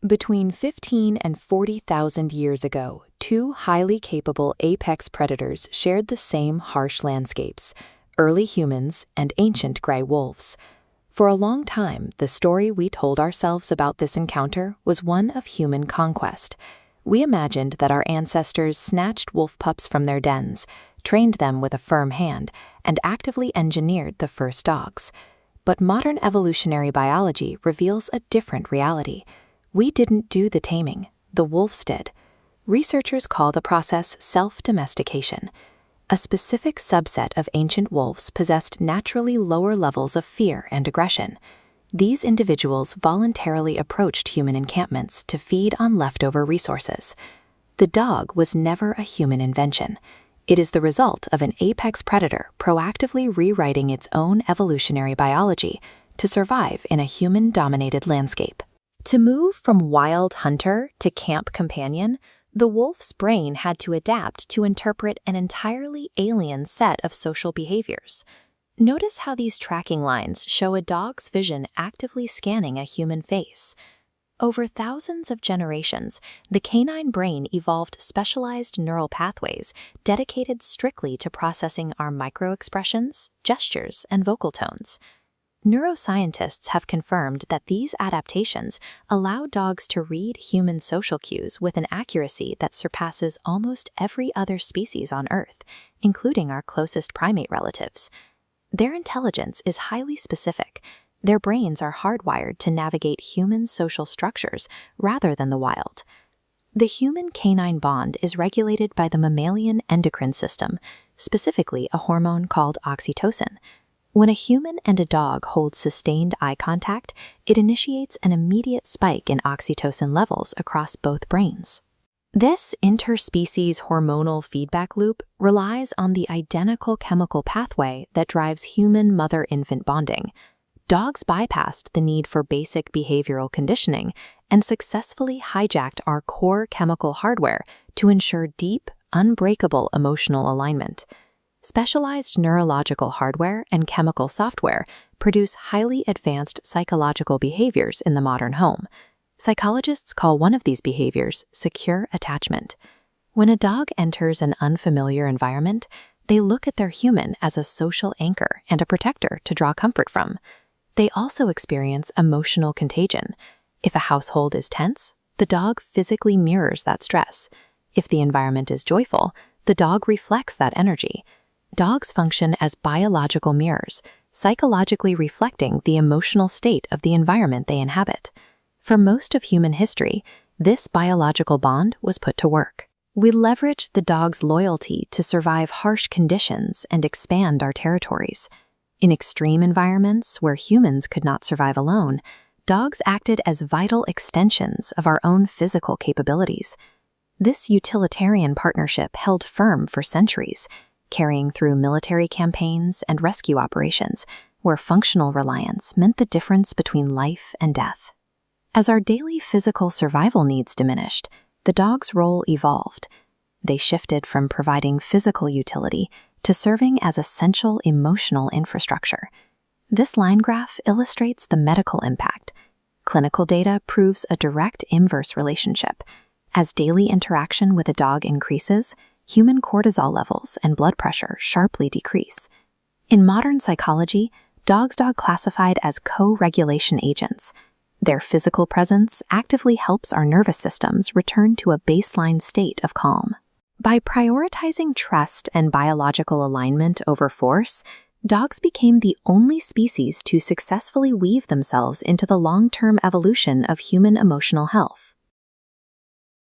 Between 15 and 40,000 years ago, two highly capable apex predators shared the same harsh landscapes: early humans and ancient gray wolves. For a long time, the story we told ourselves about this encounter was one of human conquest. We imagined that our ancestors snatched wolf pups from their dens, trained them with a firm hand, and actively engineered the first dogs. But modern evolutionary biology reveals a different reality. We didn't do the taming, the wolves did. Researchers call the process self-domestication. A specific subset of ancient wolves possessed naturally lower levels of fear and aggression. These individuals voluntarily approached human encampments to feed on leftover resources. The dog was never a human invention. It is the result of an apex predator proactively rewriting its own evolutionary biology to survive in a human-dominated landscape. To move from wild hunter to camp companion, the wolf's brain had to adapt to interpret an entirely alien set of social behaviors. Notice how these tracking lines show a dog's vision actively scanning a human face. Over thousands of generations, the canine brain evolved specialized neural pathways dedicated strictly to processing our microexpressions, gestures, and vocal tones. Neuroscientists have confirmed that these adaptations allow dogs to read human social cues with an accuracy that surpasses almost every other species on Earth, including our closest primate relatives. Their intelligence is highly specific. Their brains are hardwired to navigate human social structures rather than the wild. The human-canine bond is regulated by the mammalian endocrine system, specifically a hormone called oxytocin. When a human and a dog hold sustained eye contact, it initiates an immediate spike in oxytocin levels across both brains. This interspecies hormonal feedback loop relies on the identical chemical pathway that drives human mother-infant bonding. Dogs bypassed the need for basic behavioral conditioning and successfully hijacked our core chemical hardware to ensure deep, unbreakable emotional alignment. Specialized neurological hardware and chemical software produce highly advanced psychological behaviors in the modern home. Psychologists call one of these behaviors secure attachment. When a dog enters an unfamiliar environment, they look at their human as a social anchor and a protector to draw comfort from. They also experience emotional contagion. If a household is tense, the dog physically mirrors that stress. If the environment is joyful, the dog reflects that energy. Dogs function as biological mirrors, psychologically reflecting the emotional state of the environment they inhabit. For most of human history, this biological bond was put to work. We leveraged the dog's loyalty to survive harsh conditions and expand our territories. In extreme environments where humans could not survive alone, dogs acted as vital extensions of our own physical capabilities. This utilitarian partnership held firm for centuries, carrying through military campaigns and rescue operations, where functional reliance meant the difference between life and death. As our daily physical survival needs diminished, the dog's role evolved. They shifted from providing physical utility to serving as essential emotional infrastructure. This line graph illustrates the medical impact. Clinical data proves a direct inverse relationship. As daily interaction with a dog increases, human cortisol levels and blood pressure sharply decrease. In modern psychology, dogs are classified as co-regulation agents. Their physical presence actively helps our nervous systems return to a baseline state of calm. By prioritizing trust and biological alignment over force, dogs became the only species to successfully weave themselves into the long-term evolution of human emotional health.